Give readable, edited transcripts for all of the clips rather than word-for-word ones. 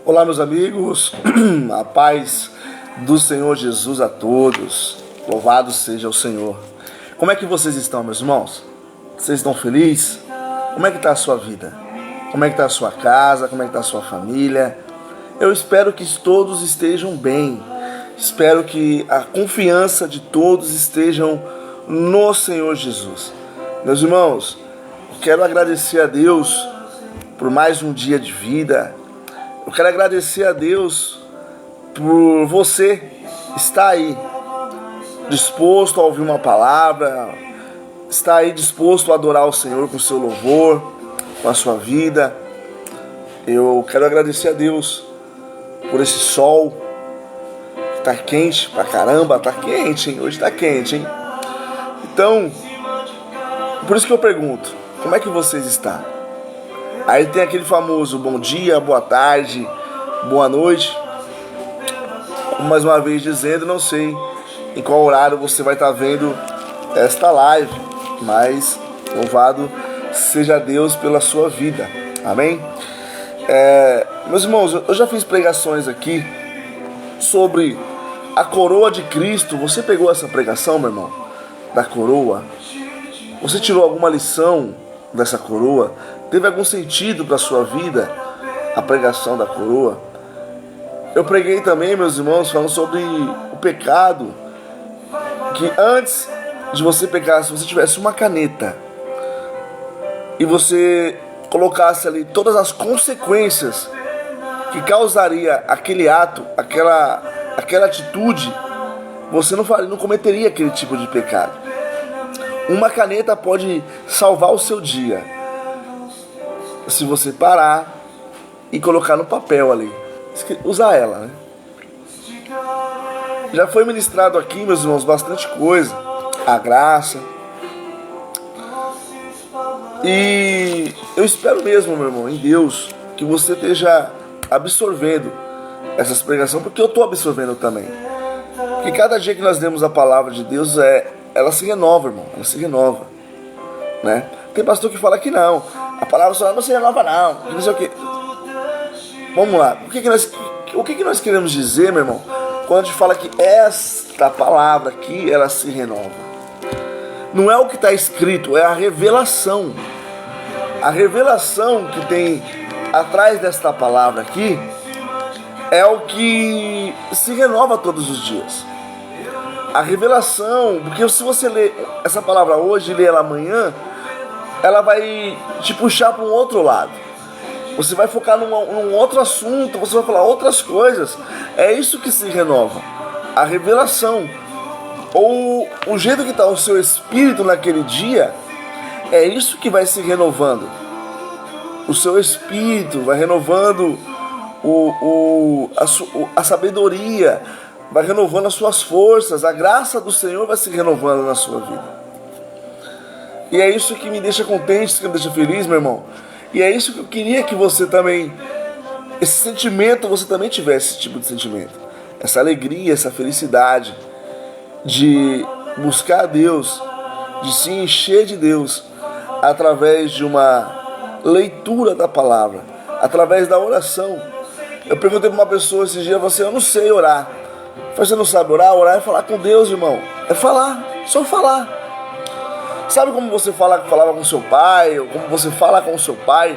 Olá, meus amigos, a paz do Senhor Jesus a todos, louvado seja o Senhor. Como é que vocês estão, meus irmãos? Vocês estão felizes? Como é que está a sua vida? Como é que está a sua casa? Como é que está a sua família? Eu espero que todos estejam bem, espero que a confiança de todos estejam no Senhor Jesus. Meus irmãos, eu quero agradecer a Deus por mais um dia de vida. Eu quero agradecer a Deus por você estar aí, disposto a ouvir uma palavra, estar aí disposto a adorar o Senhor com o seu louvor, com a sua vida. Eu quero agradecer a Deus por esse sol que tá quente pra caramba, tá quente, hein? Hoje tá quente, hein? Então, por isso que eu pergunto, como é que vocês estão? Aí tem aquele famoso bom dia, boa tarde, boa noite. Mais uma vez dizendo, não sei em qual horário você vai estar vendo esta live, mas louvado seja Deus pela sua vida, amém? Meus irmãos, eu já fiz pregações aqui sobre a coroa de Cristo. Você pegou essa pregação, meu irmão, da coroa? Você tirou alguma lição dessa coroa? Teve algum sentido para a sua vida a pregação da coroa? Eu preguei também, meus irmãos, falando sobre o pecado, que antes de você pecar, se você tivesse uma caneta e você colocasse ali todas as consequências que causaria aquele ato, aquela atitude, você não cometeria aquele tipo de pecado. Uma caneta pode salvar o seu dia, se você parar e colocar no papel ali, usar ela, né? Já foi ministrado aqui, meus irmãos, bastante coisa, a graça. E eu espero mesmo, meu irmão, em Deus, que você esteja absorvendo essas pregações, porque eu estou absorvendo também. Porque cada dia que nós demos a palavra de Deus, ela se renova, irmão, ela se renova, né? Tem pastor que fala que não, a palavra só não se renova não, não sei o que. Vamos lá, o que nós queremos dizer, meu irmão, quando a gente fala que esta palavra aqui, ela se renova? Não é o que está escrito, é a revelação. A revelação que tem atrás desta palavra aqui é o que se renova todos os dias. A revelação, porque se você ler essa palavra hoje e ler ela amanhã, ela vai te puxar para um outro lado. Você vai focar num outro assunto, você vai falar outras coisas. É isso que se renova. A revelação. Ou o jeito que está o seu espírito naquele dia, é isso que vai se renovando. O seu espírito vai renovando a sabedoria, vai renovando as suas forças, a graça do Senhor vai se renovando na sua vida. E é isso que me deixa contente, que me deixa feliz, meu irmão. E é isso que eu queria que você também, esse sentimento, você também tivesse esse tipo de sentimento. Essa alegria, essa felicidade de buscar a Deus, de se encher de Deus, através de uma leitura da palavra, através da oração. Eu perguntei para uma pessoa esses dias, eu não sei orar. Você não sabe orar? Orar é falar com Deus, irmão. É falar, só falar. Sabe como você falava com seu pai, ou como você fala com seu pai,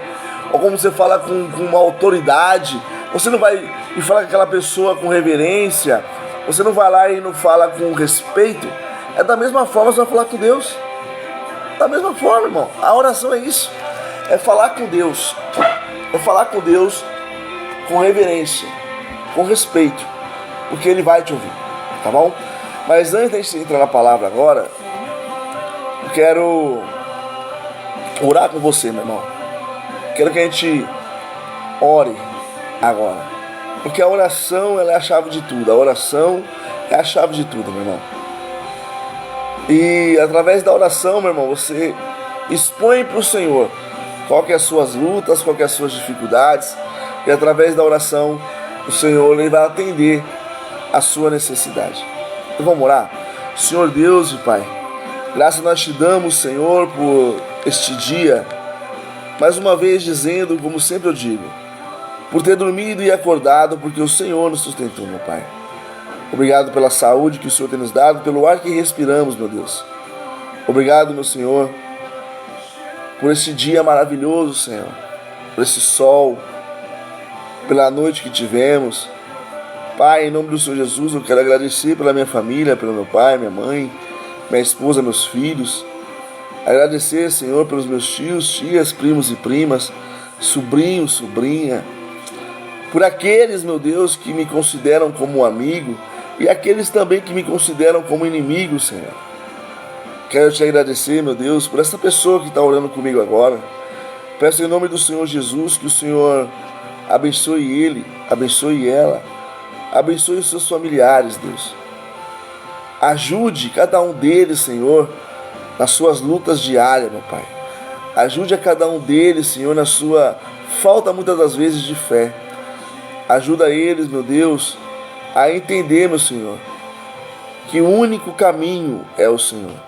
ou como você fala com uma autoridade? Você não vai e fala com aquela pessoa com reverência, você não vai lá e não fala com respeito. É da mesma forma você vai falar com Deus. Da mesma forma, irmão. A oração é isso. É falar com Deus. É falar com Deus com reverência, com respeito, porque Ele vai te ouvir, tá bom? Mas antes de a gente entrar na palavra agora, eu quero orar com você, meu irmão. Quero que a gente ore agora, porque a oração, ela é a chave de tudo. A oração é a chave de tudo, meu irmão. E através da oração, meu irmão, você expõe para o Senhor qual que é as suas lutas, qual que é as suas dificuldades. E através da oração, o Senhor, Ele vai atender a sua necessidade. Então vamos orar? Senhor Deus e Pai, graças nós te damos, Senhor, por este dia. Mais uma vez dizendo, como sempre eu digo, por ter dormido e acordado, porque o Senhor nos sustentou, meu Pai. Obrigado pela saúde que o Senhor tem nos dado, pelo ar que respiramos, meu Deus. Obrigado, meu Senhor, por esse dia maravilhoso, Senhor, por esse sol, pela noite que tivemos. Pai, em nome do Senhor Jesus, eu quero agradecer pela minha família, pelo meu pai, minha mãe, minha esposa, meus filhos. Agradecer, Senhor, pelos meus tios, tias, primos e primas, sobrinho, sobrinha, por aqueles, meu Deus, que me consideram como um amigo e aqueles também que me consideram como inimigo, Senhor. Quero te agradecer, meu Deus, por essa pessoa que está orando comigo agora. Peço em nome do Senhor Jesus que o Senhor abençoe ele, abençoe ela, abençoe os seus familiares, Deus. Ajude cada um deles, Senhor, nas suas lutas diárias, meu Pai. Ajude a cada um deles, Senhor, na sua falta muitas das vezes de fé. Ajuda eles, meu Deus, a entender, meu Senhor, que o único caminho é o Senhor.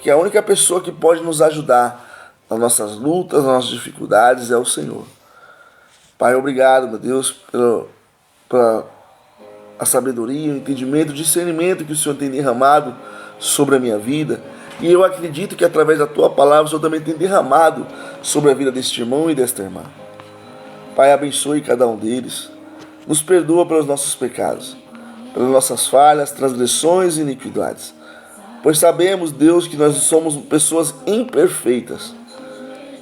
Que a única pessoa que pode nos ajudar nas nossas lutas, nas nossas dificuldades é o Senhor. Pai, obrigado, meu Deus, pela a sabedoria, o entendimento, o discernimento que o Senhor tem derramado sobre a minha vida. E eu acredito que através da Tua palavra o Senhor também tem derramado sobre a vida deste irmão e desta irmã. Pai, abençoe cada um deles. Nos perdoa pelos nossos pecados, pelas nossas falhas, transgressões e iniquidades. Pois sabemos, Deus, que nós somos pessoas imperfeitas.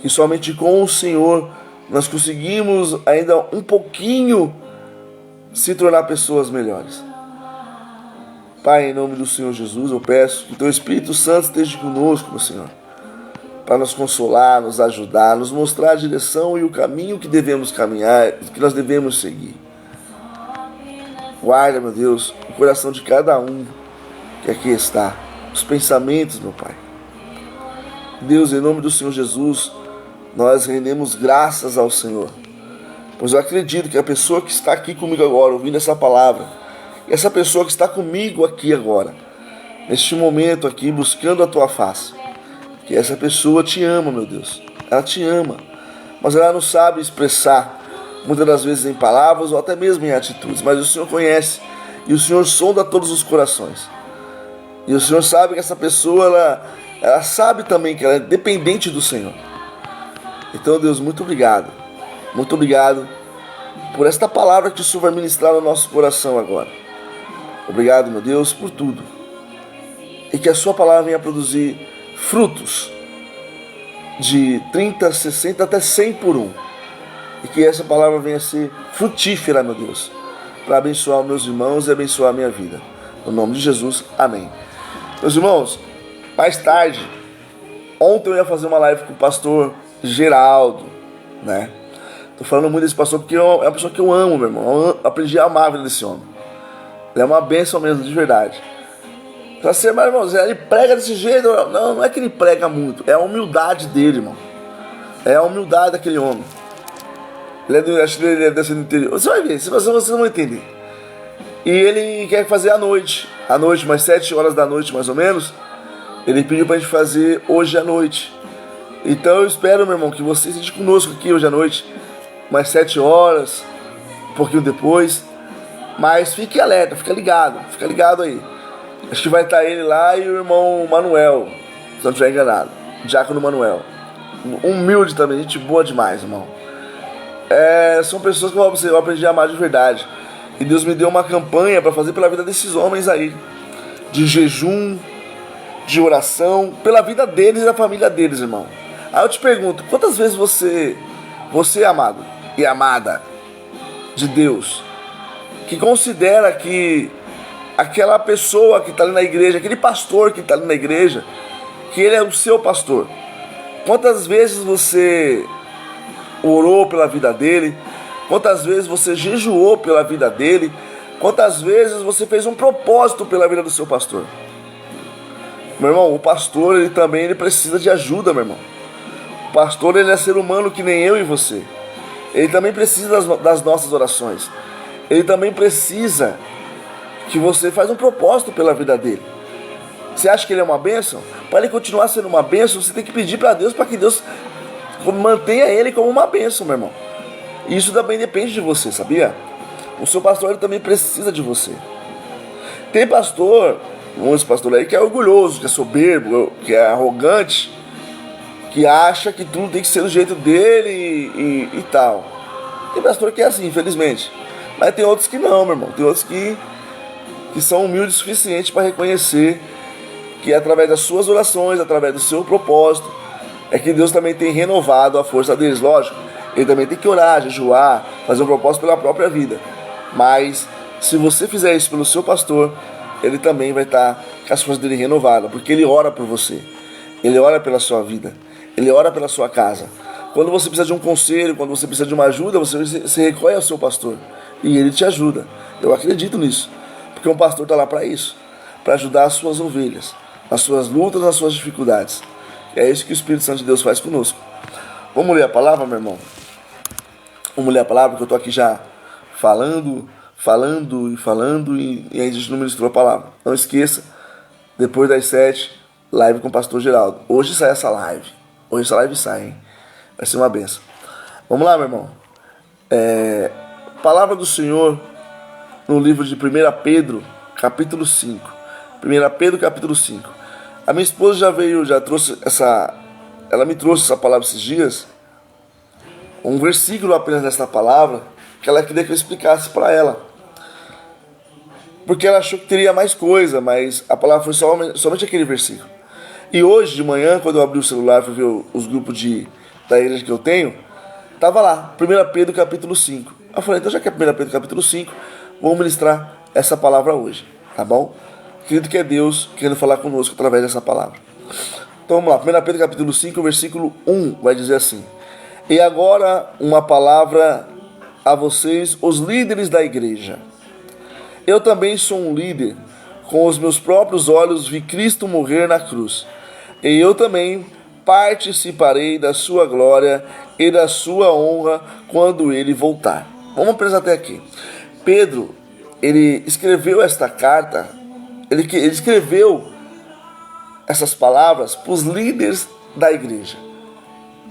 Que somente com o Senhor nós conseguimos ainda um pouquinho se tornar pessoas melhores. Pai, em nome do Senhor Jesus, eu peço que Teu Espírito Santo esteja conosco, meu Senhor, para nos consolar, nos ajudar, nos mostrar a direção e o caminho que devemos caminhar, que nós devemos seguir. Guarda, meu Deus, o coração de cada um que aqui está, os pensamentos, meu Pai. Deus, em nome do Senhor Jesus, nós rendemos graças ao Senhor, pois eu acredito que a pessoa que está aqui comigo agora, ouvindo essa palavra, essa pessoa que está comigo aqui agora, neste momento aqui, buscando a Tua face, que essa pessoa te ama, meu Deus. Ela te ama, mas ela não sabe expressar, muitas das vezes em palavras ou até mesmo em atitudes. Mas o Senhor conhece e o Senhor sonda todos os corações. E o Senhor sabe que essa pessoa, ela sabe também que ela é dependente do Senhor. Então, Deus, muito obrigado. Muito obrigado por esta palavra que o Senhor vai ministrar no nosso coração agora. Obrigado, meu Deus, por tudo. E que a sua palavra venha produzir frutos de 30, 60 até 100 por um. E que essa palavra venha ser frutífera, meu Deus, para abençoar os meus irmãos e abençoar a minha vida. No nome de Jesus, amém. Meus irmãos, mais tarde, ontem eu ia fazer uma live com o pastor Geraldo, né? Tô falando muito desse pastor porque é uma pessoa que eu amo, meu irmão. Eu aprendi a amar a vida desse homem. Ele é uma bênção mesmo, de verdade. Pra ser, mas irmãos, ele prega desse jeito. Não é que ele prega muito, é a humildade dele, irmão. É a humildade daquele homem. Acho que ele é desse interior. Você vai ver, vocês vão entender. E ele quer fazer à noite, mais 7 horas da noite, mais ou menos. Ele pediu pra gente fazer hoje à noite. Então eu espero, meu irmão, que você esteja conosco aqui hoje à noite, mais 7 horas, um pouquinho depois. Mas fique alerta, fica ligado aí. Acho que vai estar ele lá e o irmão Manuel, se não estiver enganado, Diácono Manuel. Humilde também, gente boa demais, irmão. São pessoas que eu aprendi a amar de verdade. E Deus me deu uma campanha para fazer pela vida desses homens aí, de jejum, de oração, pela vida deles e da família deles, irmão. Aí eu te pergunto, quantas vezes você amado e amada de Deus, que considera que aquela pessoa que está ali na igreja, aquele pastor que está ali na igreja, que ele é o seu pastor, quantas vezes você orou pela vida dele, quantas vezes você jejuou pela vida dele, quantas vezes você fez um propósito pela vida do seu pastor? Meu irmão, o pastor ele precisa de ajuda, meu irmão. O pastor ele é ser humano que nem eu e você. Ele também precisa das nossas orações. Ele também precisa que você faça um propósito pela vida dele. Você acha que ele é uma bênção? Para ele continuar sendo uma bênção, você tem que pedir para Deus, para que Deus mantenha ele como uma bênção, meu irmão. E isso também depende de você, sabia? O seu pastor ele também precisa de você. Tem pastor, uns pastores aí que é orgulhoso, que é soberbo, que é arrogante, que acha que tudo tem que ser do jeito dele e tal. Tem pastor que é assim, infelizmente. Mas tem outros que não, meu irmão. Tem outros que são humildes o suficiente para reconhecer que através das suas orações, através do seu propósito, é que Deus também tem renovado a força deles. Lógico, ele também tem que orar, jejuar, fazer um propósito pela própria vida. Mas se você fizer isso pelo seu pastor, ele também vai estar com as forças dele renovadas, porque ele ora por você, ele ora pela sua vida, ele ora pela sua casa. Quando você precisa de um conselho, quando você precisa de uma ajuda, você recorre ao seu pastor e ele te ajuda. Eu acredito nisso, porque um pastor está lá para isso, para ajudar as suas ovelhas, nas suas lutas, nas suas dificuldades. É isso que o Espírito Santo de Deus faz conosco. Vamos ler a palavra, meu irmão? Vamos ler a palavra, porque eu estou aqui já falando e a gente não ministrou a palavra. Não esqueça, depois das 7, live com o pastor Geraldo. Hoje sai essa live. Hoje essa live sai, hein? Vai ser uma benção. Vamos lá, meu irmão. Palavra do Senhor no livro de 1 Pedro, capítulo 5. 1 Pedro, capítulo 5. A minha esposa já trouxe ela me trouxe essa palavra esses dias. Um versículo apenas dessa palavra, que ela queria que eu explicasse para ela. Porque ela achou que teria mais coisa, mas a palavra foi somente aquele versículo. E hoje de manhã, quando eu abri o celular para ver os grupos da igreja que eu tenho, estava lá, 1 Pedro capítulo 5. Eu falei, então já que é 1 Pedro capítulo 5, vamos ministrar essa palavra hoje, tá bom? Acredito que é Deus querendo falar conosco através dessa palavra. Então vamos lá, 1 Pedro capítulo 5, versículo 1, vai dizer assim: E agora uma palavra a vocês, os líderes da igreja. Eu também sou um líder. Com os meus próprios olhos vi Cristo morrer na cruz. E eu também participarei da sua glória e da sua honra quando ele voltar. Vamos prestar até aqui. Pedro, ele escreveu esta carta, ele escreveu essas palavras para os líderes da igreja,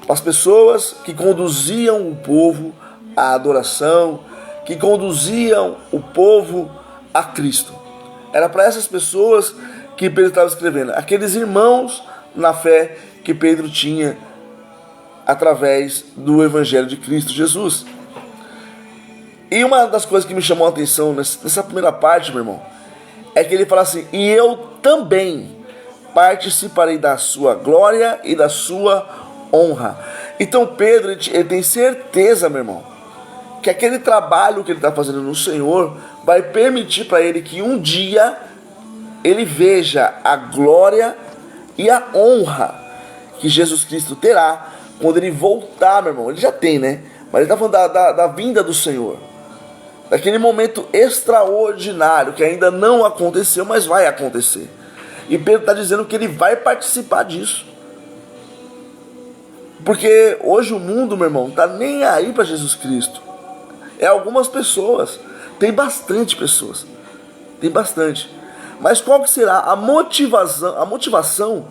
para as pessoas que conduziam o povo à adoração, que conduziam o povo a Cristo. Era para essas pessoas que Pedro estava escrevendo, aqueles irmãos na fé que Pedro tinha através do Evangelho de Cristo Jesus. E uma das coisas que me chamou a atenção nessa primeira parte, meu irmão, é que ele fala assim: e eu também participarei da sua glória e da sua honra. Então Pedro, ele tem certeza, meu irmão, que aquele trabalho que ele está fazendo no Senhor vai permitir para ele que um dia ele veja a glória e a honra que Jesus Cristo terá quando ele voltar, meu irmão. Ele já tem, né? Mas ele está falando da vinda do Senhor, daquele momento extraordinário que ainda não aconteceu, mas vai acontecer. E Pedro está dizendo que ele vai participar disso. Porque hoje o mundo, meu irmão, está nem aí para Jesus Cristo. É algumas pessoas. Tem bastante pessoas. Tem bastante. Mas qual que será a motivação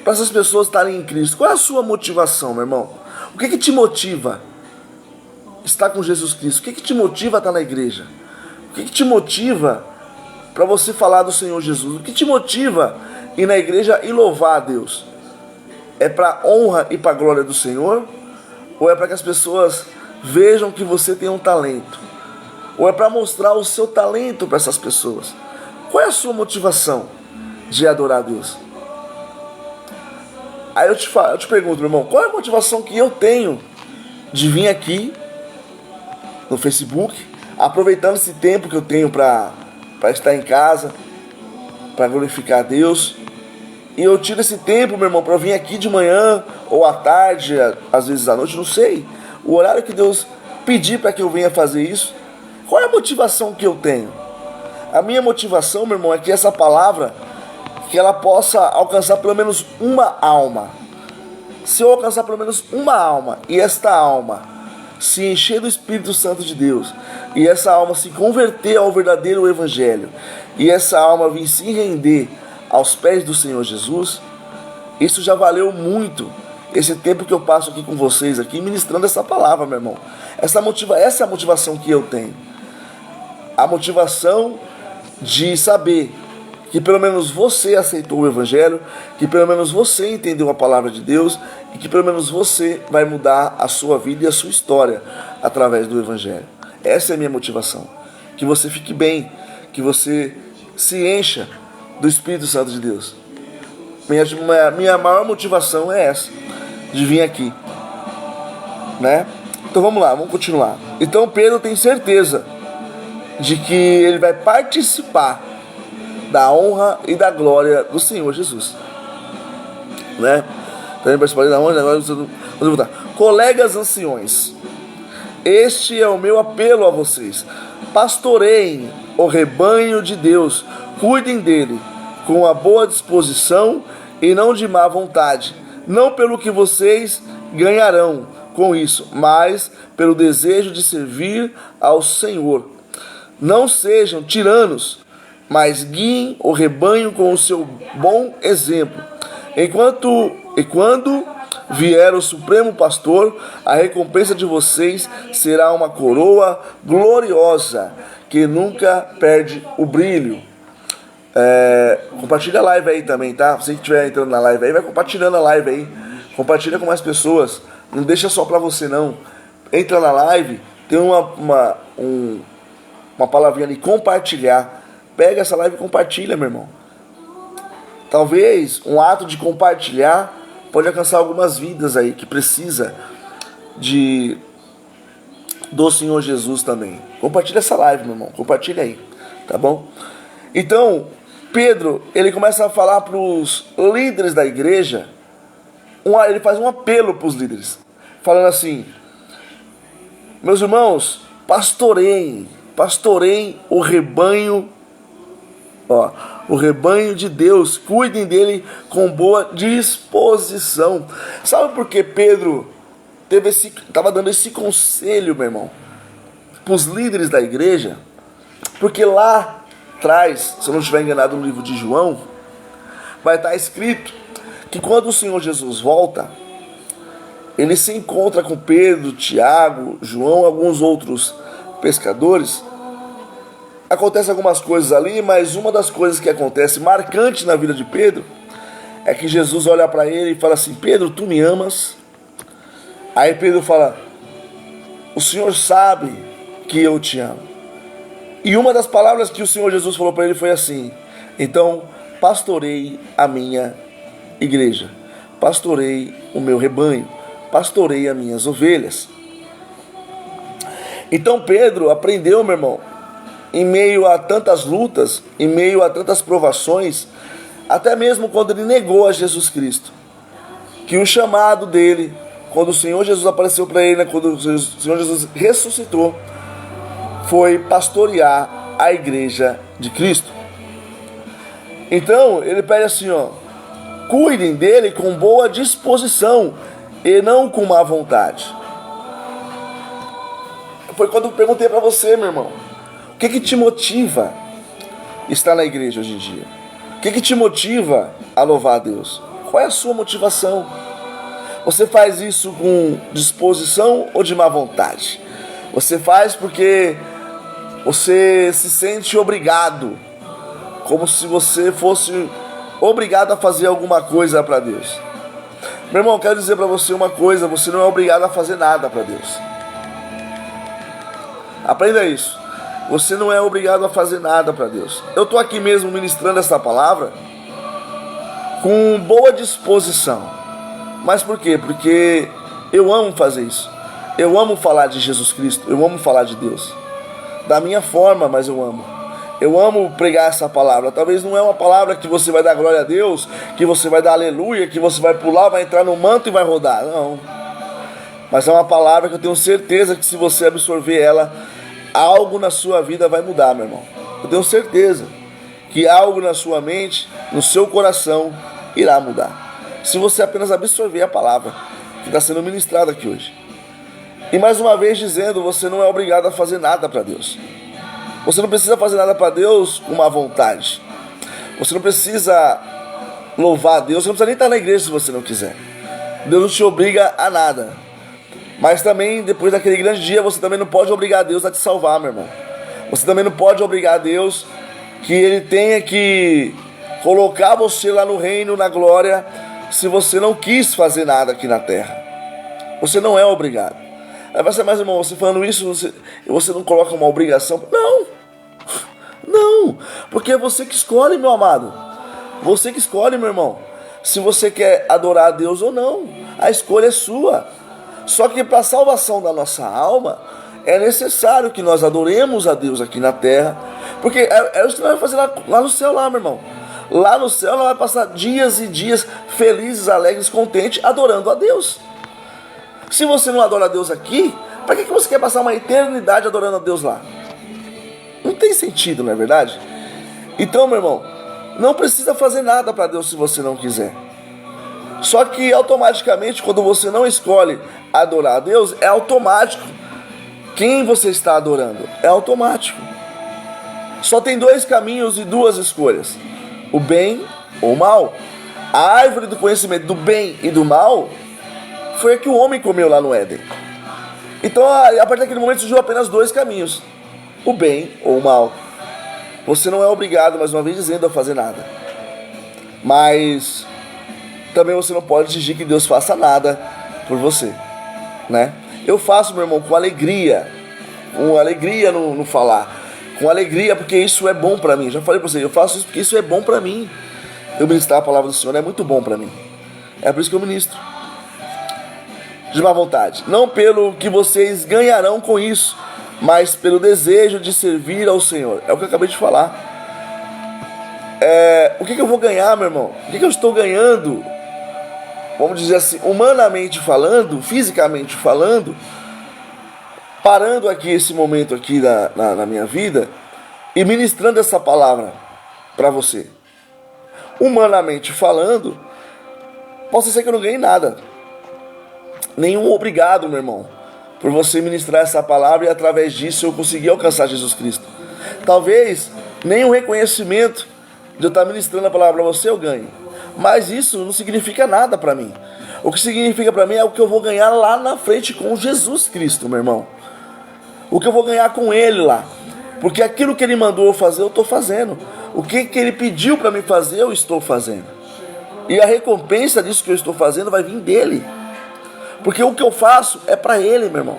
para essas pessoas estarem em Cristo? Qual é a sua motivação, meu irmão? O que te motiva estar com Jesus Cristo? O que te motiva a estar na igreja? O que te motiva para você falar do Senhor Jesus? O que te motiva ir na igreja e louvar a Deus? É para a honra e para a glória do Senhor? Ou é para que as pessoas vejam que você tem um talento? Ou é para mostrar o seu talento para essas pessoas? Qual é a sua motivação de adorar a Deus? Aí eu te pergunto, meu irmão, qual é a motivação que eu tenho de vir aqui no Facebook, aproveitando esse tempo que eu tenho para estar em casa, para glorificar a Deus? E eu tiro esse tempo, meu irmão, para vir aqui de manhã ou à tarde, às vezes à noite, não sei. O horário que Deus pedir para que eu venha fazer isso. Qual é a motivação que eu tenho? A minha motivação, meu irmão, é que essa palavra, que ela possa alcançar pelo menos uma alma. Se eu alcançar pelo menos uma alma, e esta alma se encher do Espírito Santo de Deus, e essa alma se converter ao verdadeiro Evangelho, e essa alma vir se render aos pés do Senhor Jesus, isso já valeu muito esse tempo que eu passo aqui com vocês, aqui, ministrando essa palavra, meu irmão. Essa é a motivação que eu tenho. A motivação de saber que pelo menos você aceitou o Evangelho, que pelo menos você entendeu a palavra de Deus e que pelo menos você vai mudar a sua vida e a sua história através do Evangelho. Essa é a minha motivação. Que você fique bem, que você se encha do Espírito Santo de Deus. Minha maior motivação é essa, de vir aqui, né? Então vamos lá, vamos continuar. Então Pedro tem certeza de que ele vai participar da honra e da glória do Senhor Jesus, né? Também participar da honra e da glória do Senhor. Colegas anciões, este é o meu apelo a vocês: pastoreiem o rebanho de Deus, cuidem dele com a boa disposição e não de má vontade, não pelo que vocês ganharão com isso, mas pelo desejo de servir ao Senhor. Não sejam tiranos, mas guiem o rebanho com o seu bom exemplo. E quando vier o Supremo Pastor, a recompensa de vocês será uma coroa gloriosa, que nunca perde o brilho. Compartilha a live aí também, tá? Você que estiver entrando na live aí, vai compartilhando a live aí. Compartilha com mais pessoas. Não deixa só pra você, não. Entra na live, tem uma palavrinha ali, compartilhar. Pega essa live e compartilha, meu irmão. Talvez um ato de compartilhar pode alcançar algumas vidas aí que precisa do Senhor Jesus também. Compartilha essa live, meu irmão. Compartilha aí, tá bom? Então, Pedro, ele começa a falar para os líderes da igreja. Ele faz um apelo para os líderes, falando assim: meus irmãos, pastoreiem o rebanho, o rebanho de Deus, cuidem dele com boa disposição. Sabe por que Pedro estava dando esse conselho, meu irmão, para os líderes da igreja? Porque lá atrás, se eu não estiver enganado, no livro de João, vai estar escrito que quando o Senhor Jesus volta, ele se encontra com Pedro, Tiago, João, alguns outros pescadores. Acontece algumas coisas ali, mas uma das coisas que acontece marcante na vida de Pedro é que Jesus olha para ele e fala assim: Pedro, tu me amas? Aí Pedro fala: o Senhor sabe que eu te amo. E uma das palavras que o Senhor Jesus falou para ele foi assim: então pastorei a minha igreja, pastorei o meu rebanho, pastorei as minhas ovelhas. Então Pedro aprendeu, meu irmão, em meio a tantas lutas, em meio a tantas provações, até mesmo quando ele negou a Jesus Cristo, que o chamado dele, quando o Senhor Jesus apareceu para ele, quando o Senhor Jesus ressuscitou, foi pastorear a igreja de Cristo. Então ele pede assim, cuidem dele com boa disposição e não com má vontade. Foi quando eu perguntei para você, meu irmão, o que te motiva a estar na igreja hoje em dia? O que te motiva a louvar a Deus? Qual é a sua motivação? Você faz isso com disposição ou de má vontade? Você faz porque você se sente obrigado, como se você fosse obrigado a fazer alguma coisa para Deus. Meu irmão, eu quero dizer para você uma coisa: você não é obrigado a fazer nada para Deus. Aprenda isso. Você não é obrigado a fazer nada para Deus. Eu estou aqui mesmo ministrando essa palavra com boa disposição. Mas por quê? Porque eu amo fazer isso. Eu amo falar de Jesus Cristo. Eu amo falar de Deus. Da minha forma, mas eu amo. Eu amo pregar essa palavra. Talvez não é uma palavra que você vai dar glória a Deus, que você vai dar aleluia, que você vai pular, vai entrar no manto e vai rodar. Não. Mas é uma palavra que eu tenho certeza que se você absorver ela, algo na sua vida vai mudar, meu irmão. Eu tenho certeza que algo na sua mente, no seu coração, irá mudar. Se você apenas absorver a palavra que está sendo ministrada aqui hoje. E mais uma vez dizendo, você não é obrigado a fazer nada para Deus. Você não precisa fazer nada para Deus com má vontade. Você não precisa louvar a Deus. Você não precisa nem estar na igreja se você não quiser. Deus não te obriga a nada. Mas também, depois daquele grande dia, você também não pode obrigar Deus a te salvar, meu irmão. Você também não pode obrigar Deus que Ele tenha que colocar você lá no reino, na glória, se você não quis fazer nada aqui na terra. Você não é obrigado. Aí você, mas irmão, você falando isso, você não coloca uma obrigação? Não, porque é você que escolhe, meu amado. Você que escolhe, meu irmão, se você quer adorar a Deus ou não. A escolha é sua. Só que para a salvação da nossa alma, é necessário que nós adoremos a Deus aqui na terra, porque é isso que nós vamos fazer lá no céu, meu irmão. Lá no céu nós vamos passar dias e dias felizes, alegres, contentes, adorando a Deus. Se você não adora a Deus aqui, para que você quer passar uma eternidade adorando a Deus lá? Não tem sentido, não é verdade? Então, meu irmão, não precisa fazer nada para Deus se você não quiser. Só que automaticamente, quando você não escolhe adorar a Deus, é automático. Quem você está adorando? É automático. Só tem dois caminhos e duas escolhas: o bem ou o mal. A árvore do conhecimento do bem e do mal foi a que o homem comeu lá no Éden. Então, a partir daquele momento surgiu apenas dois caminhos: o bem ou o mal. Você não é obrigado, mais uma vez dizendo, a fazer nada. Mas também você não pode exigir que Deus faça nada por você, né? Eu faço, meu irmão, com alegria no falar, com alegria, porque isso é bom para mim. Já falei para você, eu faço isso porque isso é bom para mim. Eu ministrar a palavra do Senhor é muito bom para mim. É por isso que eu ministro de má vontade, não pelo que vocês ganharão com isso, mas pelo desejo de servir ao Senhor. É o que eu acabei de falar. O que eu vou ganhar, meu irmão? O que eu estou ganhando? Vamos dizer assim, humanamente falando, fisicamente falando, parando aqui esse momento aqui na minha vida e ministrando essa palavra para você. Humanamente falando, possa ser que eu não ganhe nada. Nenhum obrigado, meu irmão, por você ministrar essa palavra e através disso eu conseguir alcançar Jesus Cristo. Talvez nenhum reconhecimento de eu estar ministrando a palavra para você eu ganhe. Mas isso não significa nada para mim. O que significa para mim é o que eu vou ganhar lá na frente com Jesus Cristo, meu irmão. O que eu vou ganhar com Ele lá. Porque aquilo que Ele mandou eu fazer, eu estou fazendo. O que Ele pediu para mim fazer, eu estou fazendo. E a recompensa disso que eu estou fazendo vai vir dEle. Porque o que eu faço é para Ele, meu irmão.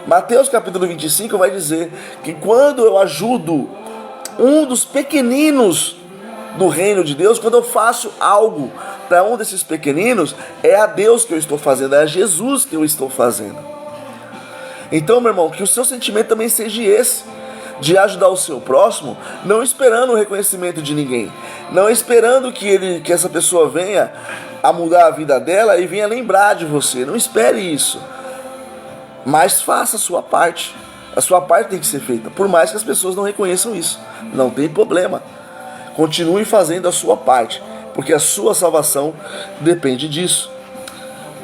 Mateus capítulo 25 vai dizer que quando eu ajudo um dos pequeninos do reino de Deus, quando eu faço algo para um desses pequeninos, é a Deus que eu estou fazendo, é a Jesus que eu estou fazendo. Então, meu irmão, que o seu sentimento também seja esse, de ajudar o seu próximo, não esperando o reconhecimento de ninguém, não esperando que essa pessoa venha a mudar a vida dela e venha lembrar de você. Não espere isso, mas faça a sua parte. A sua parte tem que ser feita, por mais que as pessoas não reconheçam isso. Não tem problema. Continue fazendo a sua parte, porque a sua salvação depende disso.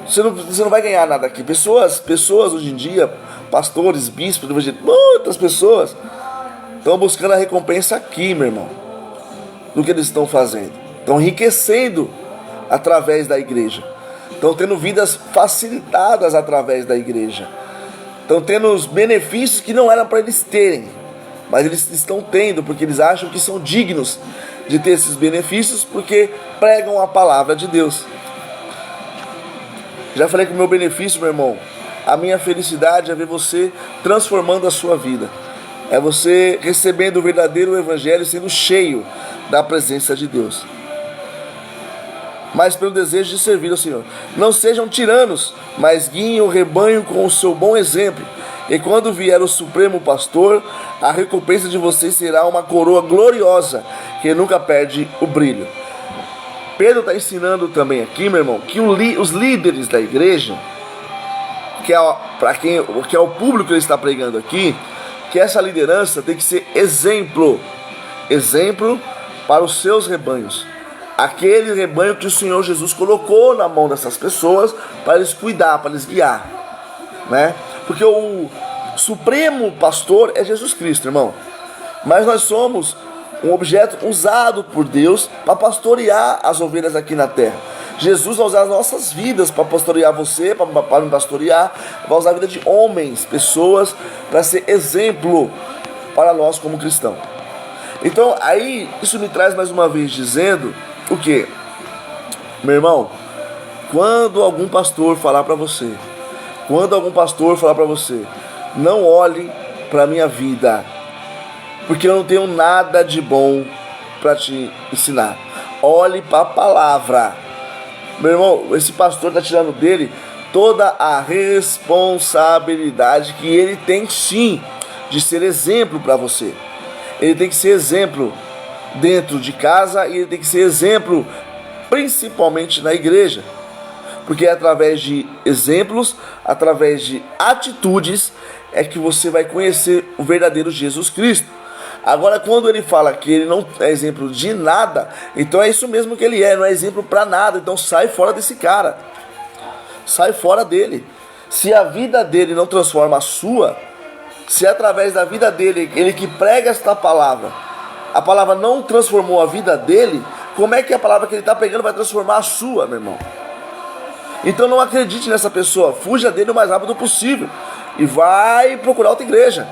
Você não vai ganhar nada aqui. Pessoas hoje em dia, pastores, bispos, muitas pessoas estão buscando a recompensa aqui, meu irmão, do que eles estão fazendo. Estão enriquecendo através da igreja. Estão tendo vidas facilitadas através da igreja. Estão tendo os benefícios que não eram para eles terem, mas eles estão tendo porque eles acham que são dignos de ter esses benefícios porque pregam a palavra de Deus. Já falei que o meu benefício, meu irmão, a minha felicidade é ver você transformando a sua vida. É você recebendo o verdadeiro evangelho, sendo cheio da presença de Deus. Mas pelo desejo de servir ao Senhor. Não sejam tiranos, mas guiem o rebanho com o seu bom exemplo. E quando vier o Supremo Pastor, a recompensa de vocês será uma coroa gloriosa, que nunca perde o brilho. Pedro está ensinando também aqui, meu irmão, que os líderes da igreja, que é o público que ele está pregando aqui, que essa liderança tem que ser exemplo para os seus rebanhos. Aquele rebanho que o Senhor Jesus colocou na mão dessas pessoas para eles cuidar, para eles guiar, né? Porque o supremo pastor é Jesus Cristo, irmão. Mas nós somos um objeto usado por Deus para pastorear as ovelhas aqui na terra. Jesus vai usar as nossas vidas para pastorear você, para me pastorear, vai usar a vida de homens, pessoas, para ser exemplo para nós como cristãos. Então, aí, isso me traz mais uma vez dizendo o quê? Meu irmão, quando algum pastor falar para você, não olhe para a minha vida, porque eu não tenho nada de bom para te ensinar. Olhe para a palavra. Meu irmão, esse pastor está tirando dele toda a responsabilidade que ele tem, sim, de ser exemplo para você. Ele tem que ser exemplo dentro de casa e ele tem que ser exemplo principalmente na igreja. Porque é através de exemplos, através de atitudes, é que você vai conhecer o verdadeiro Jesus Cristo. Agora, quando ele fala que ele não é exemplo de nada, então é isso mesmo que ele é, não é exemplo para nada. Então sai fora desse cara, sai fora dele. Se a vida dele não transforma a sua, se através da vida dele, ele que prega esta palavra, a palavra não transformou a vida dele, como é que a palavra que ele está pregando vai transformar a sua, meu irmão? Então não acredite nessa pessoa, fuja dele o mais rápido possível e vai procurar outra igreja.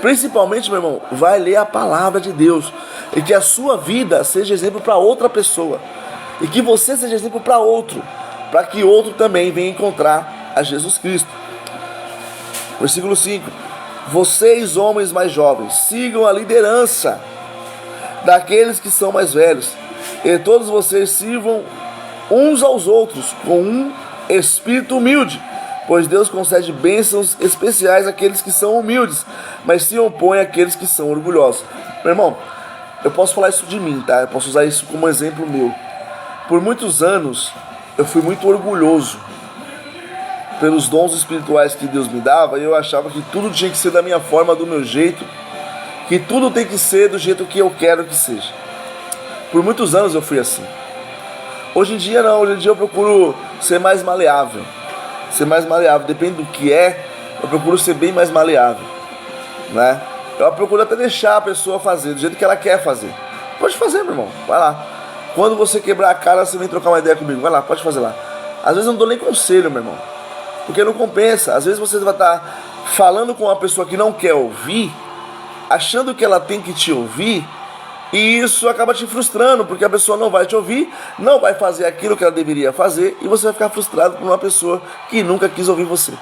Principalmente, meu irmão, vai ler a palavra de Deus e que a sua vida seja exemplo para outra pessoa e que você seja exemplo para outro, para que outro também venha encontrar a Jesus Cristo. Versículo 5: vocês, homens mais jovens, sigam a liderança daqueles que são mais velhos, e todos vocês sirvam uns aos outros com um espírito humilde, pois Deus concede bênçãos especiais àqueles que são humildes, mas se opõe àqueles que são orgulhosos. Meu irmão, eu posso falar isso de mim, tá? Eu posso usar isso como exemplo meu. Por muitos anos eu fui muito orgulhoso pelos dons espirituais que Deus me dava, e eu achava que tudo tinha que ser da minha forma, do meu jeito, que tudo tem que ser do jeito que eu quero que seja. Por muitos anos eu fui assim. Hoje em dia não, hoje em dia eu procuro ser mais maleável. Depende do que é, eu procuro ser bem mais maleável, né? Eu procuro até deixar a pessoa fazer do jeito que ela quer fazer. Pode fazer, meu irmão, vai lá. Quando você quebrar a cara, você vem trocar uma ideia comigo, vai lá, pode fazer lá. Às vezes eu não dou nem conselho, meu irmão, porque não compensa. Às vezes você vai estar falando com uma pessoa que não quer ouvir, achando que ela tem que te ouvir, e isso acaba te frustrando, porque a pessoa não vai te ouvir, não vai fazer aquilo que ela deveria fazer, e você vai ficar frustrado por uma pessoa que nunca quis ouvir você.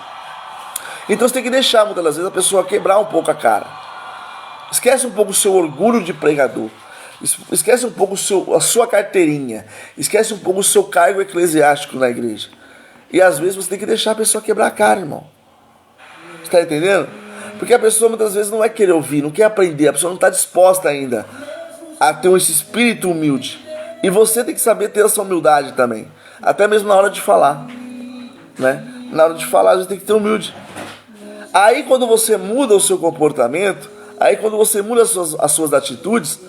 Então você tem que deixar, muitas das vezes, a pessoa quebrar um pouco a cara. Esquece um pouco o seu orgulho de pregador, esquece um pouco a sua carteirinha, esquece um pouco o seu cargo eclesiástico na igreja. E às vezes você tem que deixar a pessoa quebrar a cara, irmão. Você está entendendo? Porque a pessoa muitas vezes não vai querer ouvir, não quer aprender, a pessoa não está disposta ainda a ter esse espírito humilde. E você tem que saber ter essa humildade também, até mesmo na hora de falar, né? Na hora de falar, você tem que ter humilde. Aí quando você muda o seu comportamento, aí quando você muda as suas atitudes,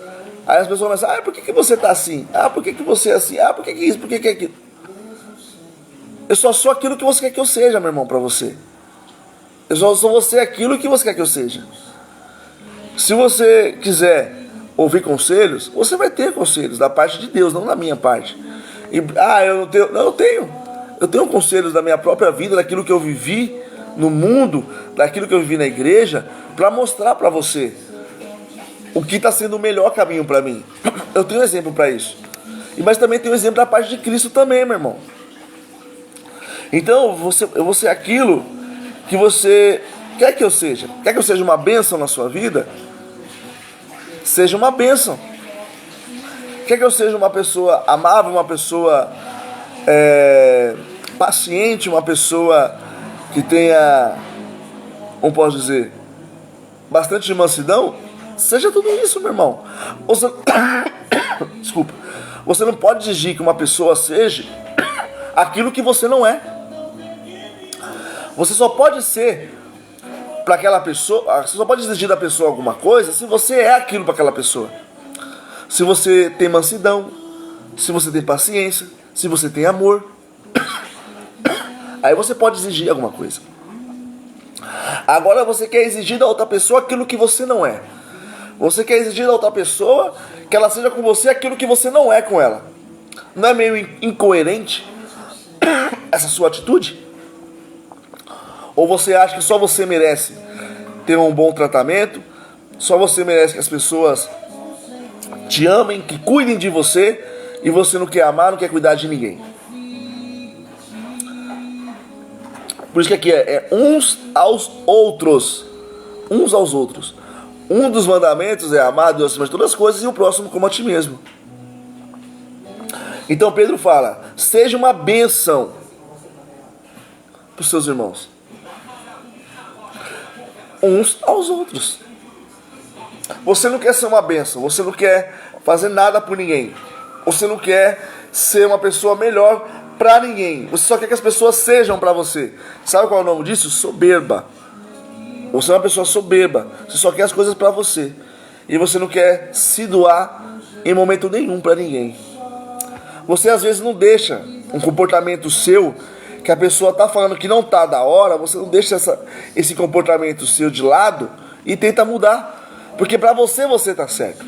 aí as pessoas começam: por que você está assim? Por que você é assim? Por que isso? Por que aquilo? Eu só sou aquilo que você quer que eu seja, meu irmão, para você. Eu só sou você aquilo que você quer que eu seja. Se você quiser ouvir conselhos, você vai ter conselhos da parte de Deus, não da minha parte. E, eu não tenho. Não, eu tenho. Eu tenho conselhos da minha própria vida, daquilo que eu vivi no mundo, daquilo que eu vivi na igreja, para mostrar para você o que está sendo o melhor caminho para mim. Eu tenho exemplo para isso. Mas também tenho exemplo da parte de Cristo também, meu irmão. Então, eu vou ser aquilo que você quer que eu seja. Quer que eu seja uma bênção na sua vida? Seja uma bênção. Quer que eu seja uma pessoa amável, uma pessoa paciente, uma pessoa que tenha, como posso dizer, bastante mansidão? Seja tudo isso, meu irmão. Você... Desculpa. Você não pode exigir que uma pessoa seja aquilo que você não é. Você só pode ser para aquela pessoa, você só pode exigir da pessoa alguma coisa se você é aquilo para aquela pessoa. Se você tem mansidão, se você tem paciência, se você tem amor, aí você pode exigir alguma coisa. Agora você quer exigir da outra pessoa aquilo que você não é. Você quer exigir da outra pessoa que ela seja com você aquilo que você não é com ela. Não é meio incoerente essa sua atitude? Ou você acha que só você merece ter um bom tratamento? Só você merece que as pessoas te amem, que cuidem de você, e você não quer amar, não quer cuidar de ninguém? Por isso que aqui é uns aos outros. Uns aos outros. Um dos mandamentos é amar a Deus acima de todas as coisas e o próximo como a ti mesmo. Então Pedro fala, seja uma bênção para os seus irmãos. Uns aos outros. Você não quer ser uma bênção, você não quer fazer nada por ninguém. Você não quer ser uma pessoa melhor para ninguém. Você só quer que as pessoas sejam para você. Sabe qual é o nome disso? Soberba. Você é uma pessoa soberba. Você só quer as coisas para você. E você não quer se doar em momento nenhum para ninguém. Você às vezes não deixa um comportamento seu, que a pessoa está falando que não está da hora, você não deixa esse comportamento seu de lado e tenta mudar. Porque para você está certo.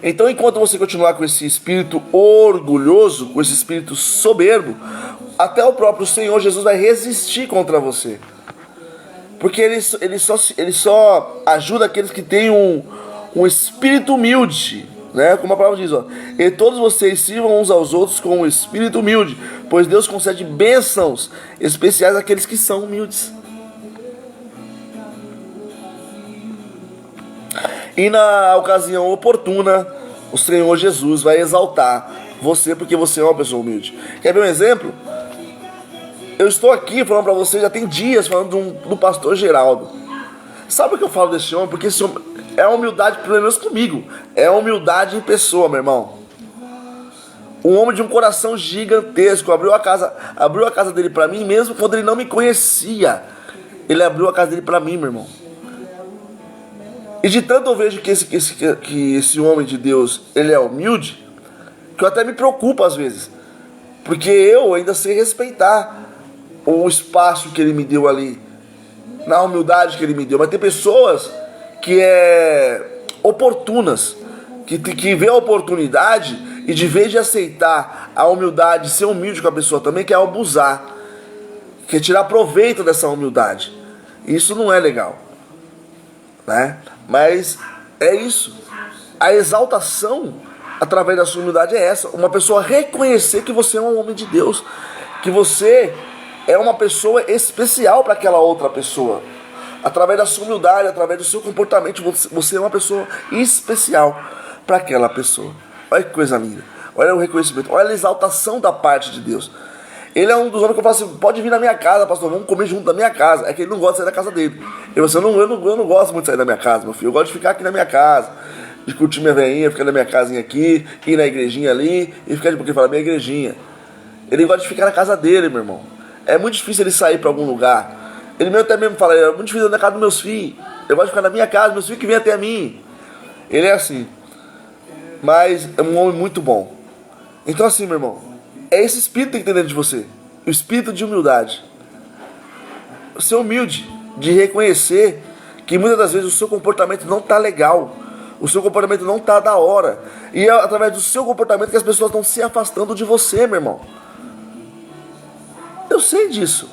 Então, enquanto você continuar com esse espírito orgulhoso, com esse espírito soberbo, até o próprio Senhor Jesus vai resistir contra você. Porque ele só ajuda aqueles que têm um espírito humilde, né? Como a palavra diz, ó, e todos vocês sirvam uns aos outros com um espírito humilde, pois Deus concede bênçãos especiais àqueles que são humildes. E na ocasião oportuna, o Senhor Jesus vai exaltar você, porque você é uma pessoa humilde. Quer ver um exemplo? Eu estou aqui falando para você, já tem dias, falando do pastor Geraldo. Sabe o que eu falo desse homem? Porque esse homem é humildade, pelo menos comigo. É humildade em pessoa, meu irmão. Um homem de um coração gigantesco. Abriu a casa dele para mim, mesmo quando ele não me conhecia. Ele abriu a casa dele para mim, meu irmão. E de tanto eu vejo que esse homem de Deus, ele é humilde, que eu até me preocupo às vezes. Porque eu ainda sei respeitar o espaço que ele me deu ali, na humildade que ele me deu. Mas tem pessoas que oportunas, que vê a oportunidade e de vez de aceitar a humildade, ser humilde com a pessoa também, quer abusar, quer tirar proveito dessa humildade. Isso não é legal, né? Mas é isso. A exaltação através da sua humildade é essa. Uma pessoa reconhecer que você é um homem de Deus, que você é uma pessoa especial para aquela outra pessoa. Através da sua humildade, através do seu comportamento, você é uma pessoa especial para aquela pessoa. Olha que coisa linda. Olha o reconhecimento, olha a exaltação da parte de Deus. Ele é um dos homens que eu falo assim, pode vir na minha casa, pastor, vamos comer junto da minha casa. É que ele não gosta de sair da casa dele. Eu não gosto muito de sair da minha casa, meu filho. Eu gosto de ficar aqui na minha casa, de curtir minha veinha, ficar na minha casinha aqui, ir na igrejinha ali, e ficar de porque fala minha igrejinha. Ele gosta de ficar na casa dele, meu irmão. É muito difícil ele sair para algum lugar. Ele mesmo até mesmo fala, é muito difícil ir na casa dos meus filhos. Eu gosto de ficar na minha casa, meus filhos que vêm até mim. Ele é assim. Mas é um homem muito bom. Então assim, meu irmão, é esse espírito que tem que ter dentro de você. O espírito de humildade. Ser humilde, de reconhecer que muitas das vezes o seu comportamento não está legal. O seu comportamento não está da hora. E é através do seu comportamento que as pessoas estão se afastando de você, meu irmão. Eu sei disso.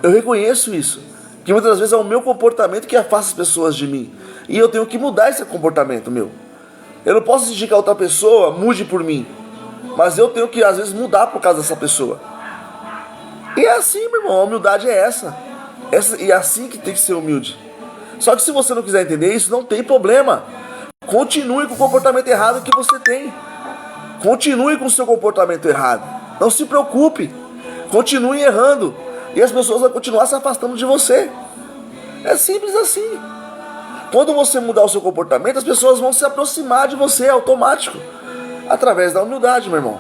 Eu reconheço isso. Que muitas das vezes é o meu comportamento que afasta as pessoas de mim. E eu tenho que mudar esse comportamento meu. Eu não posso exigir que a outra pessoa mude por mim. Mas eu tenho que às vezes mudar por causa dessa pessoa. E é assim, meu irmão. A humildade é essa. E é assim que tem que ser humilde. Só que se você não quiser entender isso, não tem problema. Continue com o comportamento errado que você tem. Continue com o seu comportamento errado. Não se preocupe. Continue errando. E as pessoas vão continuar se afastando de você. É simples assim. Quando você mudar o seu comportamento, as pessoas vão se aproximar de você, é automático. Através da humildade, meu irmão.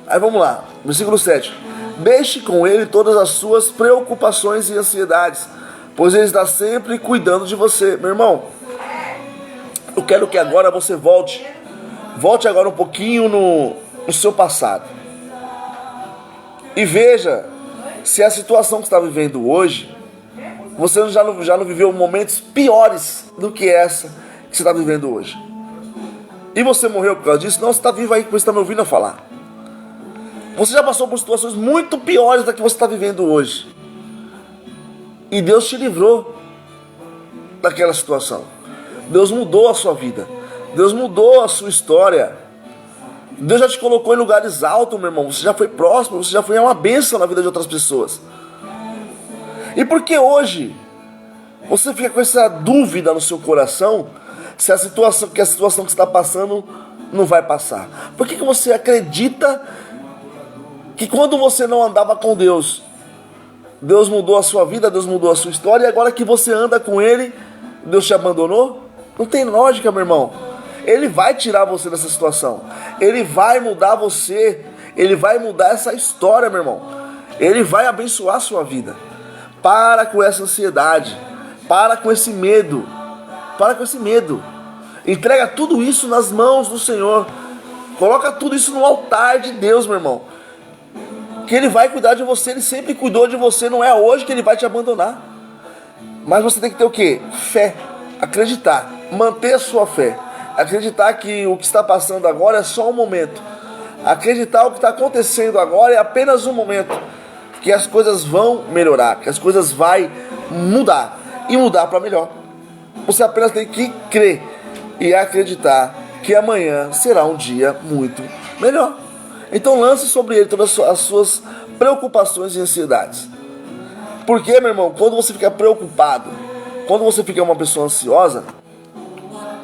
Aí vamos lá, versículo 7. Deixe com ele todas as suas preocupações e ansiedades, pois ele está sempre cuidando de você. Meu irmão, eu quero que agora você volte agora um pouquinho no seu passado. E veja se a situação que você está vivendo hoje, você já não viveu momentos piores do que essa que você está vivendo hoje. E você morreu por causa disso? Não, você está vivo aí, porque você está me ouvindo a falar. Você já passou por situações muito piores da que você está vivendo hoje. E Deus te livrou daquela situação. Deus mudou a sua vida. Deus mudou a sua história. Deus já te colocou em lugares altos, meu irmão. Você já foi próspero, você já foi uma bênção na vida de outras pessoas. E por que hoje você fica com essa dúvida no seu coração se a situação que você está passando não vai passar? Por que você acredita que quando você não andava com Deus, Deus mudou a sua vida, Deus mudou a sua história, e agora que você anda com Ele, Deus te abandonou? Não tem lógica, meu irmão. Ele vai tirar você dessa situação. Ele vai mudar você. Ele vai mudar essa história, meu irmão. Ele vai abençoar a sua vida. Para com essa ansiedade. Para com esse medo. Para com esse medo. Entrega tudo isso nas mãos do Senhor. Coloca tudo isso no altar de Deus, meu irmão. Que Ele vai cuidar de você. Ele sempre cuidou de você. Não é hoje que Ele vai te abandonar. Mas você tem que ter o quê? Fé. Acreditar. Manter a sua fé. Acreditar que o que está passando agora é só um momento. Acreditar o que está acontecendo agora é apenas um momento. Que as coisas vão melhorar. Que as coisas vão mudar. E mudar para melhor. Você apenas tem que crer e acreditar que amanhã será um dia muito melhor. Então lance sobre ele todas as suas preocupações e ansiedades. Porque, meu irmão, quando você fica preocupado, quando você fica uma pessoa ansiosa,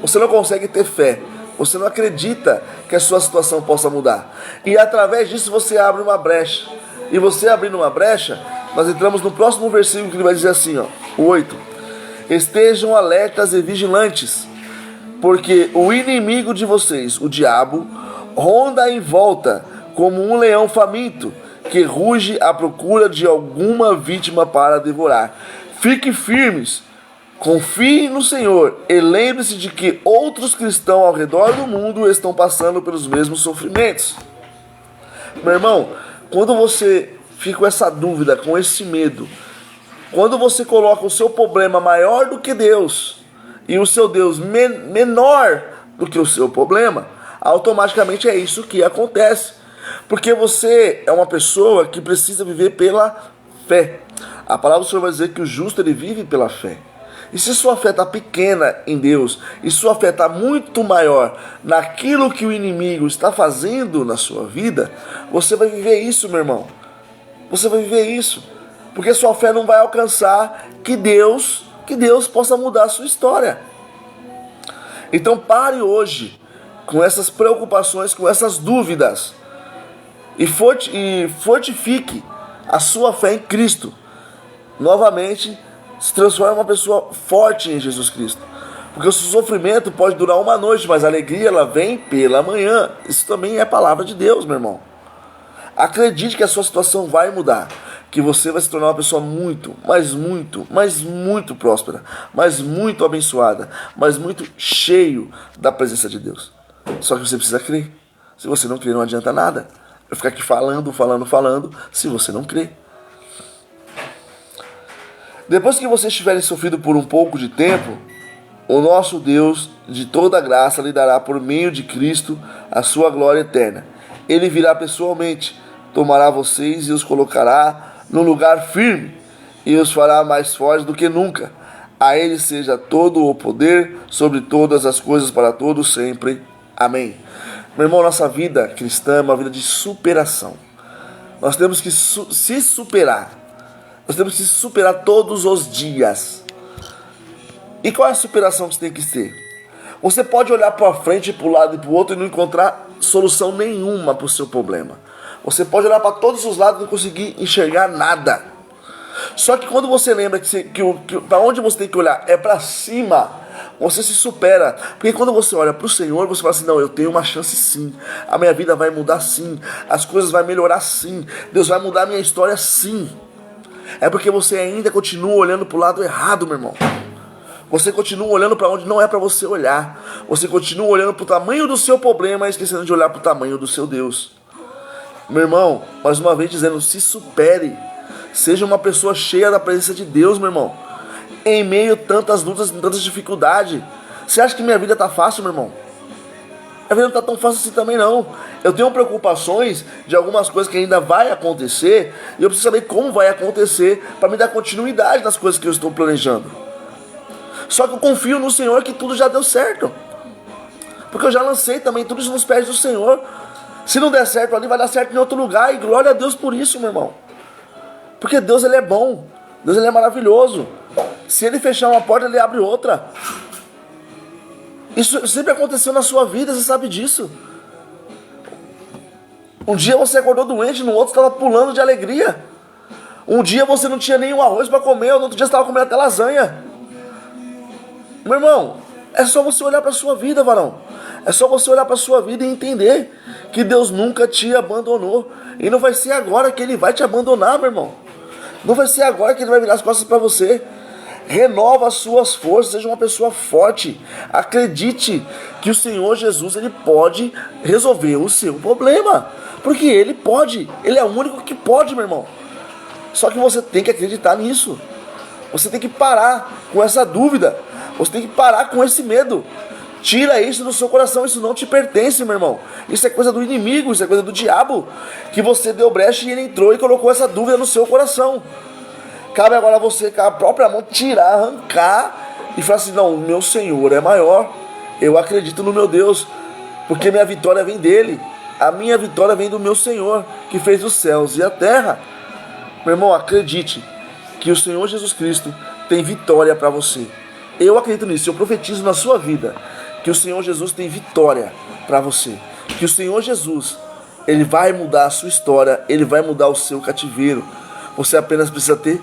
você não consegue ter fé. Você não acredita que a sua situação possa mudar. E através disso você abre uma brecha. E você abrindo uma brecha, nós entramos no próximo versículo que ele vai dizer assim, ó, o 8. Estejam alertas e vigilantes, porque o inimigo de vocês, o diabo, ronda em volta como um leão faminto, que ruge à procura de alguma vítima para devorar. Fiquem firmes, confiem no Senhor e lembre-se de que outros cristãos ao redor do mundo estão passando pelos mesmos sofrimentos. Meu irmão, quando você fica com essa dúvida, com esse medo, quando você coloca o seu problema maior do que Deus e o seu Deus menor do que o seu problema, automaticamente é isso que acontece. Porque você é uma pessoa que precisa viver pela fé. A palavra do Senhor vai dizer que o justo ele vive pela fé. E se sua fé está pequena em Deus, e sua fé está muito maior naquilo que o inimigo está fazendo na sua vida, você vai viver isso, meu irmão. Você vai viver isso. Porque sua fé não vai alcançar que Deus possa mudar a sua história. Então pare hoje com essas preocupações, com essas dúvidas. E fortifique a sua fé em Cristo. Novamente, se transforme em uma pessoa forte em Jesus Cristo. Porque o seu sofrimento pode durar uma noite, mas a alegria ela vem pela manhã. Isso também é palavra de Deus, meu irmão. Acredite que a sua situação vai mudar. Que você vai se tornar uma pessoa muito, mas muito próspera. Mas muito abençoada. Mas muito cheio da presença de Deus. Só que você precisa crer. Se você não crer, não adianta nada. Eu ficar aqui falando, se você não crer. Depois que vocês tiverem sofrido por um pouco de tempo, o nosso Deus de toda graça lhe dará por meio de Cristo a sua glória eterna. Ele virá pessoalmente, tomará vocês e os colocará num lugar firme e os fará mais fortes do que nunca. A Ele seja todo o poder sobre todas as coisas para todos sempre. Amém. Meu irmão, nossa vida cristã é uma vida de superação. Nós temos que se superar. Nós temos que se superar todos os dias. E qual é a superação que você tem que ter? Você pode olhar para frente, para o lado e para o outro e não encontrar solução nenhuma para o seu problema. Você pode olhar para todos os lados e não conseguir enxergar nada. Só que quando você lembra que para onde você tem que olhar é para cima, você se supera. Porque quando você olha para o Senhor, você fala assim, não, eu tenho uma chance sim. A minha vida vai mudar sim. As coisas vão melhorar sim. Deus vai mudar a minha história sim. É porque você ainda continua olhando para o lado errado, meu irmão. Você continua olhando para onde não é para você olhar. Você continua olhando para o tamanho do seu problema e esquecendo de olhar para o tamanho do seu Deus. Meu irmão, mais uma vez dizendo, se supere. Seja uma pessoa cheia da presença de Deus, meu irmão. Em meio a tantas lutas, tantas dificuldades. Você acha que minha vida está fácil, meu irmão? A vida não está tão fácil assim também não. Eu tenho preocupações de algumas coisas que ainda vai acontecer, e eu preciso saber como vai acontecer para me dar continuidade nas coisas que eu estou planejando. Só que eu confio no Senhor que tudo já deu certo. Porque eu já lancei também tudo isso nos pés do Senhor. Se não der certo ali, vai dar certo em outro lugar. E glória a Deus por isso, meu irmão. Porque Deus, Ele é bom. Deus, Ele é maravilhoso. Se Ele fechar uma porta, Ele abre outra. Isso sempre aconteceu na sua vida, você sabe disso. Um dia você acordou doente, no outro estava pulando de alegria. Um dia você não tinha nenhum arroz para comer, no outro dia você estava comendo até lasanha. Meu irmão, é só você olhar para a sua vida, varão. É só você olhar para a sua vida e entender que Deus nunca te abandonou. E não vai ser agora que Ele vai te abandonar, meu irmão. Não vai ser agora que Ele vai virar as costas para você. Renova as suas forças, seja uma pessoa forte. Acredite que o Senhor Jesus, Ele pode resolver o seu problema. Porque Ele pode, Ele é o único que pode, meu irmão. Só que você tem que acreditar nisso. Você tem que parar com essa dúvida. Você tem que parar com esse medo. Tira isso do seu coração, isso não te pertence, meu irmão. Isso é coisa do inimigo, isso é coisa do diabo. Que você deu brecha e ele entrou e colocou essa dúvida no seu coração. Cabe agora a você, com a própria mão, tirar, arrancar e falar assim, não, o meu Senhor é maior. Eu acredito no meu Deus, porque minha vitória vem dele. A minha vitória vem do meu Senhor, que fez os céus e a terra. Meu irmão, acredite que o Senhor Jesus Cristo tem vitória para você. Eu acredito nisso, eu profetizo na sua vida que o Senhor Jesus tem vitória para você. Que o Senhor Jesus, Ele vai mudar a sua história, Ele vai mudar o seu cativeiro. Você apenas precisa ter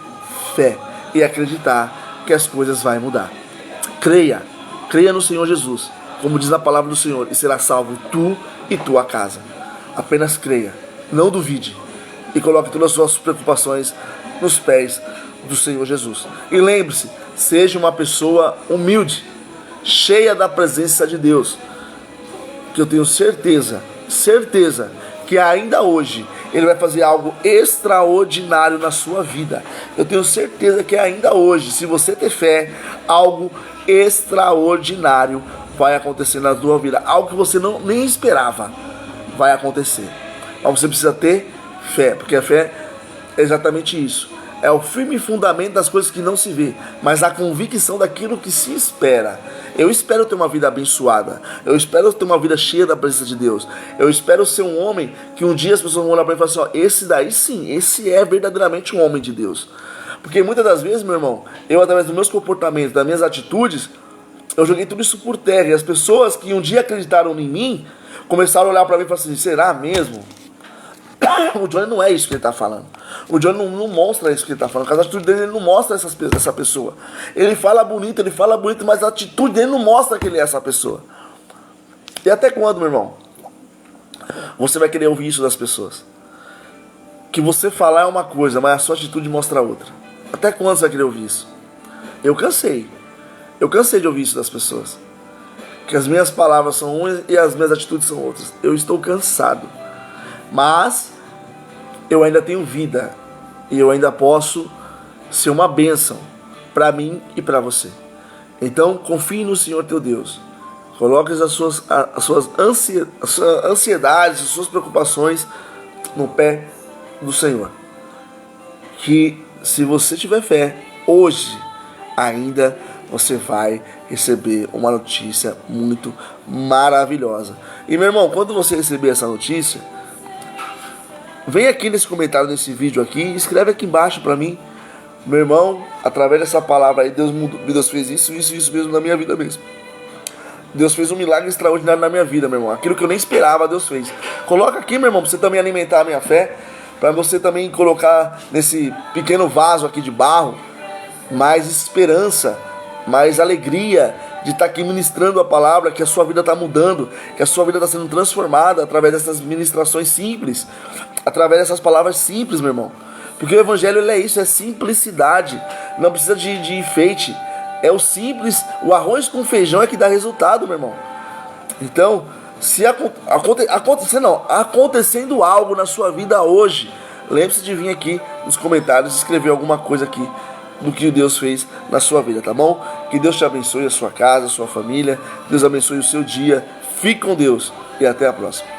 fé e acreditar que as coisas vão mudar. Creia no Senhor Jesus, como diz na palavra do Senhor, e será salvo tu e tua casa. Apenas creia, não duvide e coloque todas as suas preocupações nos pés do Senhor Jesus. E lembre-se, seja uma pessoa humilde, cheia da presença de Deus, que eu tenho certeza que ainda hoje Ele vai fazer algo extraordinário na sua vida. Eu tenho certeza que ainda hoje, se você ter fé, algo extraordinário vai acontecer na sua vida. Algo que você nem esperava vai acontecer. Mas você precisa ter fé, porque a fé é exatamente isso. É o firme fundamento das coisas que não se vê, mas a convicção daquilo que se espera. Eu espero ter uma vida abençoada. Eu espero ter uma vida cheia da presença de Deus. Eu espero ser um homem que um dia as pessoas vão olhar para mim e falar assim, ó, esse daí sim, esse é verdadeiramente um homem de Deus. Porque muitas das vezes, meu irmão, eu através dos meus comportamentos, das minhas atitudes, eu joguei tudo isso por terra. E as pessoas que um dia acreditaram em mim, começaram a olhar para mim e falar assim, será mesmo? O Johnny não é isso que ele está falando. O Johnny não mostra isso que ele está falando. A atitude dele, ele não mostra essa pessoa. Ele fala bonito, mas a atitude dele não mostra que ele é essa pessoa. E até quando, meu irmão, você vai querer ouvir isso das pessoas? Que você falar é uma coisa, mas a sua atitude mostra outra. Até quando você vai querer ouvir isso? Eu cansei de ouvir isso das pessoas. Que as minhas palavras são umas e as minhas atitudes são outras. Eu estou cansado. Mas eu ainda tenho vida e eu ainda posso ser uma bênção para mim e para você. Então confie no Senhor teu Deus. Coloque as suas ansiedades, as suas preocupações no pé do Senhor. Que se você tiver fé, hoje ainda você vai receber uma notícia muito maravilhosa. E meu irmão, quando você receber essa notícia, vem aqui nesse comentário, nesse vídeo aqui, e escreve aqui embaixo pra mim, meu irmão, através dessa palavra aí, Deus fez isso mesmo na minha vida mesmo. Deus fez um milagre extraordinário na minha vida, meu irmão. Aquilo que eu nem esperava, Deus fez. Coloca aqui, meu irmão, pra você também alimentar a minha fé, pra você também colocar nesse pequeno vaso aqui de barro mais esperança, mais alegria de estar aqui ministrando a palavra, que a sua vida está mudando, que a sua vida está sendo transformada através dessas ministrações simples, através dessas palavras simples, meu irmão. Porque o evangelho, ele é isso, é simplicidade, não precisa de enfeite, é o simples, o arroz com feijão é que dá resultado, meu irmão. Então, se acontecendo algo na sua vida hoje, lembre-se de vir aqui nos comentários e escrever alguma coisa aqui do que Deus fez na sua vida, tá bom? Que Deus te abençoe a sua casa, a sua família. Deus abençoe o seu dia. Fique com Deus e até a próxima.